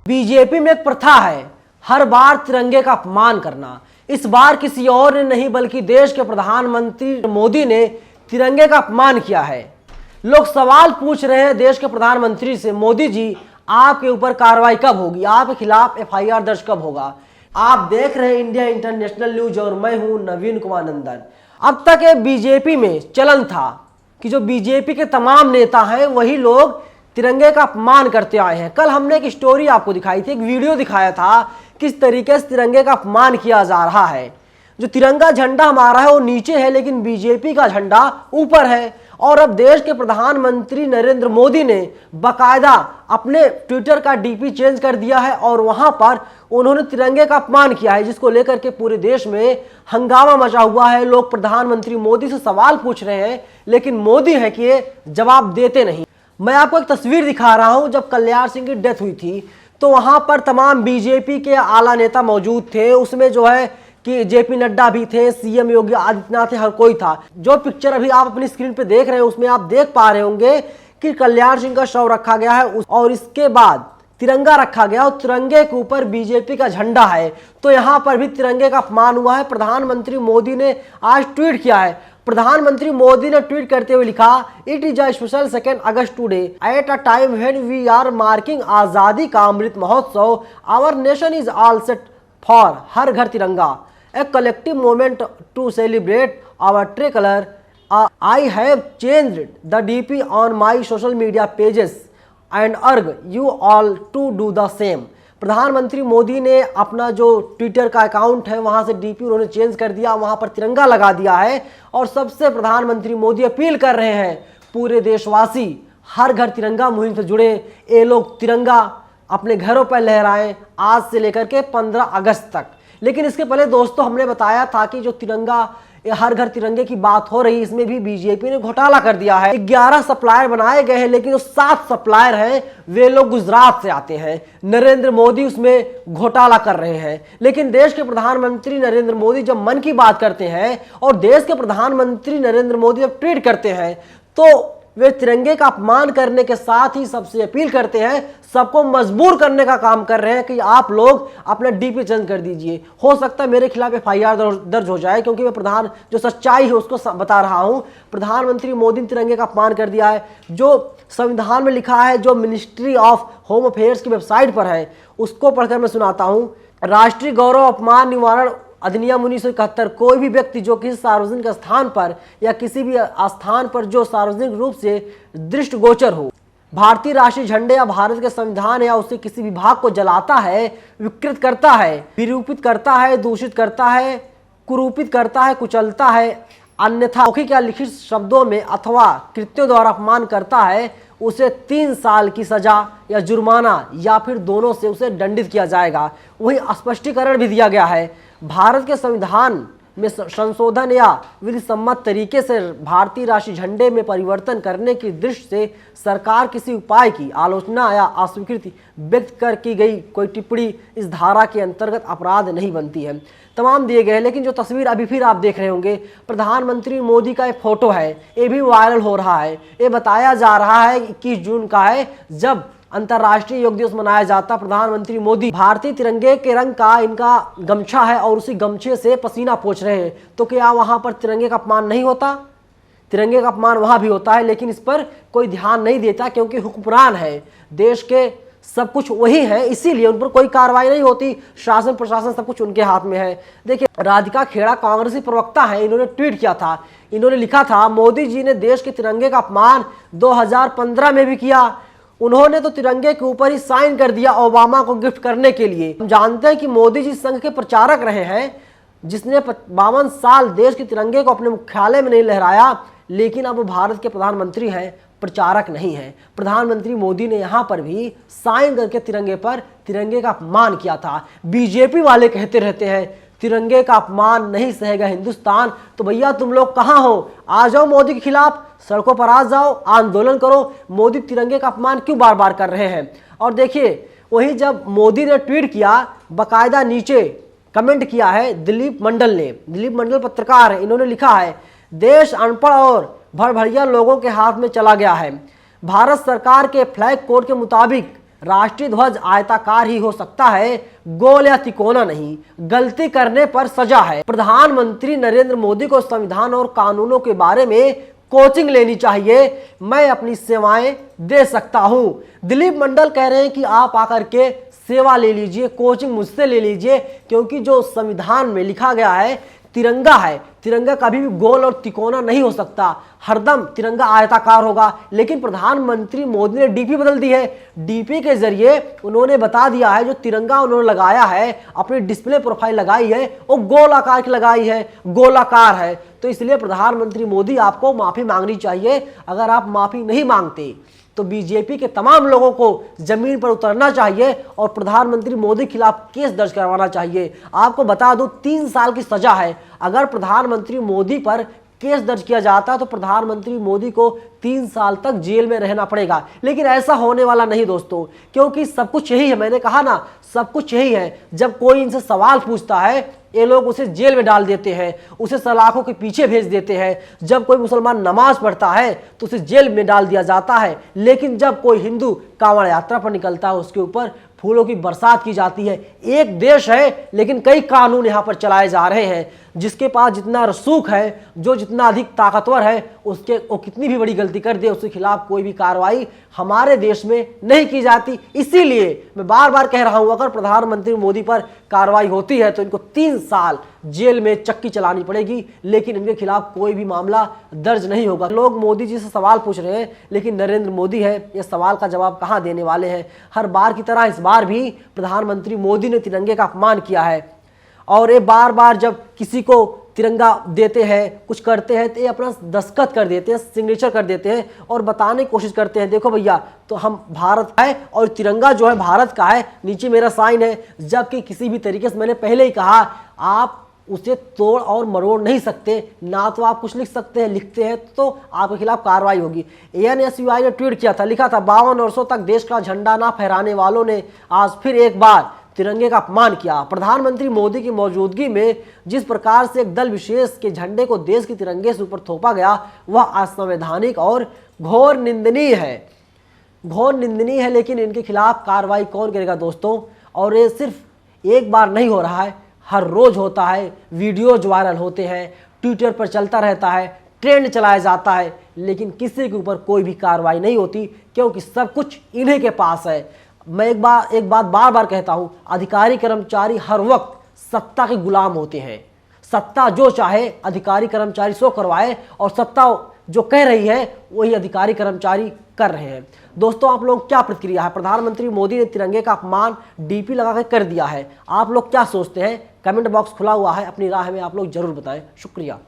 BJP में एक प्रथा है हर बार तिरंगे का अपमान करना। इस बार किसी और ने नहीं बल्कि देश के प्रधानमंत्री मोदी ने तिरंगे का अपमान किया है। लोग सवाल पूछ रहे हैं देश के प्रधानमंत्री से, मोदी जी आपके ऊपर कार्रवाई कब होगी, आपके खिलाफ एफआईआर दर्ज कब होगा। आप देख रहे हैं इंडिया इंटरनेशनल न्यूज और मैं हूं नवीन कुमार नंदन। अब तक ये बीजेपी में चलन था कि जो बीजेपी के तमाम नेता हैं वही लोग तिरंगे का अपमान करते आए हैं। कल हमने एक स्टोरी आपको दिखाई थी, एक वीडियो दिखाया था किस तरीके से तिरंगे का अपमान किया जा रहा है। जो तिरंगा झंडा हमारा है वो नीचे है लेकिन बीजेपी का झंडा ऊपर है। और अब देश के प्रधानमंत्री नरेंद्र मोदी ने बाकायदा अपने ट्विटर का डीपी चेंज कर दिया है और वहां पर उन्होंने तिरंगे का अपमान किया है, जिसको लेकर के पूरे देश में हंगामा मचा हुआ है। लोग प्रधानमंत्री मोदी से सवाल पूछ रहे हैं लेकिन मोदी है कि ये जवाब देते नहीं। मैं आपको एक तस्वीर दिखा रहा हूं, जब कल्याण सिंह की डेथ हुई थी तो वहां पर तमाम बीजेपी के आला नेता मौजूद थे। उसमें जो है कि जेपी नड्डा भी थे, सीएम योगी आदित्यनाथ थे, हर कोई था। जो पिक्चर अभी आप अपनी स्क्रीन पे देख रहे हैं उसमें आप देख पा रहे होंगे कि कल्याण सिंह का शव रखा गया है और इसके बाद तिरंगा रखा गया और तिरंगे के ऊपर बीजेपी का झंडा है। तो यहाँ पर भी तिरंगे का अपमान हुआ है। प्रधानमंत्री मोदी ने आज ट्वीट किया है। प्रधानमंत्री मोदी ने ट्वीट करते हुए लिखा, it is a special 2 August today at a time when we are marking Azadi Ka Amrit Mahotsav. Our nation is all set for Har Ghar Tiranga, a collective moment to celebrate our tricolor. I have changed the DP on my social media pages and urge you all to do the same. प्रधानमंत्री मोदी ने अपना जो Twitter का account है वहां से DP उन्होंने change कर दिया, वहां पर तिरंगा लगा दिया है और सबसे प्रधानमंत्री मोदी अपील कर रहे हैं पूरे देशवासी हर घर तिरंगा मुहिम से जुड़े। ये लोग तिरंगा अपने घरों पर लहराएं आज से लेकर के 15 अगस्त तक। लेकिन इसके पहले दोस्तों हमने बताया था कि जो तिरंगा हर घर तिरंगे की बात हो रही, इसमें भी बीजेपी ने घोटाला कर दिया है। 11 सप्लायर बनाए गए हैं लेकिन जो 7 सप्लायर हैं वे लोग गुजरात से आते हैं। नरेंद्र मोदी उसमें घोटाला कर रहे हैं। लेकिन देश के प्रधानमंत्री नरेंद्र मोदी जब मन की बात करते हैं और देश के प्रधानमंत्री नरेंद्र मोदी जब ट्वीट करते हैं तो वे तिरंगे का अपमान करने के साथ ही सबसे अपील करते हैं, सबको मजबूर करने का काम कर रहे हैं कि आप लोग अपना डीपी चेंज कर दीजिए। हो सकता है मेरे खिलाफ एफआईआर दर्ज हो जाए क्योंकि मैं जो सच्चाई है उसको बता रहा हूं। प्रधानमंत्री मोदी ने तिरंगे का अपमान कर दिया है। जो संविधान में लिखा है, जो मिनिस्ट्री ऑफ होम अफेयर्स की वेबसाइट पर है, उसको पढ़कर मैं सुनाता हूं। राष्ट्रीय गौरव अपमान निवारण अधिनियम 1971, कोई भी व्यक्ति जो किसी सार्वजनिक स्थान पर या किसी भी स्थान पर जो सार्वजनिक रूप से दृष्टिगोचर हो, भारतीय राष्ट्रीय झंडे या भारत के संविधान या उससे किसी विभाग को जलाता है, विकृत करता है, विरूपित करता है, दूषित करता है, कुरूपित करता है, कुचलता है, अन्यथा मौखिक या लिखित शब्दों में अथवा कृत्यों द्वारा अपमान करता है, उसे 3 साल की सजा या जुर्माना या फिर दोनों से उसे दंडित किया जाएगा। वही स्पष्टीकरण भी दिया गया है। भारत के संविधान में संशोधन या विधि सम्मत तरीके से भारतीय राष्ट्रीय झंडे में परिवर्तन करने की दृष्टि से सरकार किसी उपाय की आलोचना या अस्वीकृति व्यक्त कर की गई कोई टिप्पणी इस धारा के अंतर्गत अपराध नहीं बनती है। तमाम दिए गए। लेकिन जो तस्वीर अभी फिर आप देख रहे होंगे, प्रधानमंत्री मोदी का एक फोटो है, ये भी वायरल हो रहा है। ये बताया जा रहा है 21 जून का है जब अंतर्राष्ट्रीय योग दिवस मनाया जाता। प्रधानमंत्री मोदी भारतीय तिरंगे के रंग का इनका गमछा है और उसी गमछे से पसीना पोंछ रहे हैं। तो क्या वहां पर तिरंगे का अपमान नहीं होता? तिरंगे का अपमान वहां भी होता है लेकिन इस पर कोई ध्यान नहीं देता क्योंकि हुक्मरान है देश के, सब कुछ वही है, इसीलिए उन पर कोई कार्रवाई नहीं होती। शासन प्रशासन सब कुछ उनके हाथ में है। देखिए, राधिका खेड़ा कांग्रेसी प्रवक्ता है, इन्होंने ट्वीट किया था। इन्होंने लिखा था, मोदी जी ने देश के तिरंगे का अपमान 2015 में भी किया। उन्होंने तो तिरंगे के ऊपर ही साइन कर दिया ओबामा को गिफ्ट करने के लिए। हम जानते हैं कि मोदी जी संघ के प्रचारक रहे हैं जिसने 52 साल देश के तिरंगे को अपने मुख्यालय में नहीं लहराया, लेकिन अब वो भारत के प्रधानमंत्री हैं, प्रचारक नहीं है। प्रधानमंत्री मोदी ने यहां पर भी साइन करके तिरंगे पर तिरंगे का अपमान किया था। बीजेपी वाले कहते रहते हैं तिरंगे का अपमान नहीं सहेगा हिंदुस्तान। तो भैया तुम लोग कहां हो? आ जाओ मोदी के खिलाफ, सड़कों पर आ जाओ, आंदोलन करो। मोदी तिरंगे का अपमान क्यों बार बार कर रहे हैं? और देखिए, वही जब मोदी ने ट्वीट किया, बाकायदा नीचे कमेंट किया है दिलीप मंडल ने। दिलीप मंडल पत्रकार है, इन्होंने लिखा है, देश अनपढ़ और भड़भड़िया लोगों के हाथ में चला गया है। भारत सरकार के फ्लैग कोड के मुताबिक राष्ट्रीय ध्वज आयताकार ही हो सकता है, गोल या तिकोना नहीं। गलती करने पर सजा है। प्रधानमंत्री नरेंद्र मोदी को संविधान और कानूनों के बारे में कोचिंग लेनी चाहिए। मैं अपनी सेवाएं दे सकता हूं। दिलीप मंडल कह रहे हैं कि आप आकर के सेवा ले लीजिए, कोचिंग मुझसे ले लीजिए, क्योंकि जो संविधान में लिखा गया है तिरंगा है, तिरंगा कभी भी गोल और तिकोना नहीं हो सकता, हरदम तिरंगा आयताकार होगा। लेकिन प्रधानमंत्री मोदी ने डीपी बदल दी है। डीपी के जरिए उन्होंने बता दिया है जो तिरंगा उन्होंने लगाया है, अपनी डिस्प्ले प्रोफाइल लगाई है, वो गोल आकार की लगाई है, गोलाकार है। तो इसलिए प्रधानमंत्री मोदी आपको माफी मांगनी चाहिए। अगर आप माफी नहीं मांगते तो बीजेपी के तमाम लोगों को जमीन पर उतरना चाहिए और प्रधानमंत्री मोदी के खिलाफ केस दर्ज करवाना चाहिए। आपको बता दूं 3 साल की सजा है। अगर प्रधानमंत्री मोदी पर केस दर्ज किया जाता है तो प्रधानमंत्री मोदी को 3 साल तक जेल में रहना पड़ेगा। लेकिन ऐसा होने वाला नहीं दोस्तों, क्योंकि सब कुछ यही है। मैंने कहा ना, सब कुछ यही है। जब कोई इनसे सवाल पूछता है ये लोग उसे जेल में डाल देते हैं, उसे सलाखों के पीछे भेज देते हैं। जब कोई मुसलमान नमाज पढ़ता है तो उसे जेल में डाल दिया जाता है। लेकिन जब कोई हिंदू कांवड़ यात्रा पर निकलता है उसके ऊपर फूलों की बरसात की जाती है। एक देश है लेकिन कई कानून यहाँ पर चलाए जा रहे हैं। जिसके पास जितना रसूख है, जो जितना अधिक ताकतवर है, उसके वो कितनी भी बड़ी गलती कर दे उसके खिलाफ कोई भी कार्रवाई हमारे देश में नहीं की जाती। इसीलिए मैं बार बार कह रहा हूं, अगर प्रधानमंत्री मोदी पर कार्रवाई होती है तो इनको 3 साल जेल में चक्की चलानी पड़ेगी, लेकिन इनके खिलाफ कोई भी मामला दर्ज नहीं होगा। लोग मोदी जी से सवाल पूछ रहे हैं, लेकिन नरेंद्र मोदी है ये सवाल का जवाब कहां देने वाले हैं। हर बार की तरह इस बार भी प्रधानमंत्री मोदी ने तिरंगे का अपमान किया है और ये बार बार जब किसी को तिरंगा देते हैं, कुछ करते हैं, तो ये अपना दस्तखत कर देते हैं, सिग्नेचर कर देते हैं और बताने की कोशिश करते हैं, देखो भैया तो हम भारत का है और तिरंगा जो है भारत का है, नीचे मेरा साइन है। जबकि किसी भी तरीके से, मैंने पहले ही कहा, आप उसे तोड़ और मरोड़ नहीं सकते। ना तो आप कुछ लिख सकते हैं, लिखते हैं तो आपके खिलाफ कार्रवाई होगी। ANSUI ने ट्वीट किया था, लिखा था 52 वर्षों तक देश का झंडा ना फहराने वालों ने आज फिर एक बार तिरंगे का अपमान किया। प्रधानमंत्री मोदी की मौजूदगी में जिस प्रकार से एक दल विशेष के झंडे को देश के तिरंगे से ऊपर थोपा गया वह असंवैधानिक और घोर निंदनीय है, घोर निंदनीय है। लेकिन इनके खिलाफ कार्रवाई कौन करेगा दोस्तों? और ये सिर्फ एक बार नहीं हो रहा है, हर रोज होता है। वीडियोज वायरल होते हैं, ट्विटर पर चलता रहता है, ट्रेंड चलाया जाता है, लेकिन किसी के ऊपर कोई भी कार्रवाई नहीं होती, क्योंकि सब कुछ इन्हीं के पास है। मैं एक बात बार बार कहता हूं, अधिकारी कर्मचारी हर वक्त सत्ता के गुलाम होते हैं। सत्ता जो चाहे अधिकारी कर्मचारी सो करवाए और सत्ता जो कह रही है वही अधिकारी कर्मचारी कर रहे हैं। दोस्तों आप लोग क्या प्रतिक्रिया है? प्रधानमंत्री मोदी ने तिरंगे का अपमान डीपी लगा कर दिया है, आप लोग क्या सोचते हैं? कमेंट बॉक्स खुला हुआ है, अपनी राय हमें आप लोग जरूर बताएं। शुक्रिया।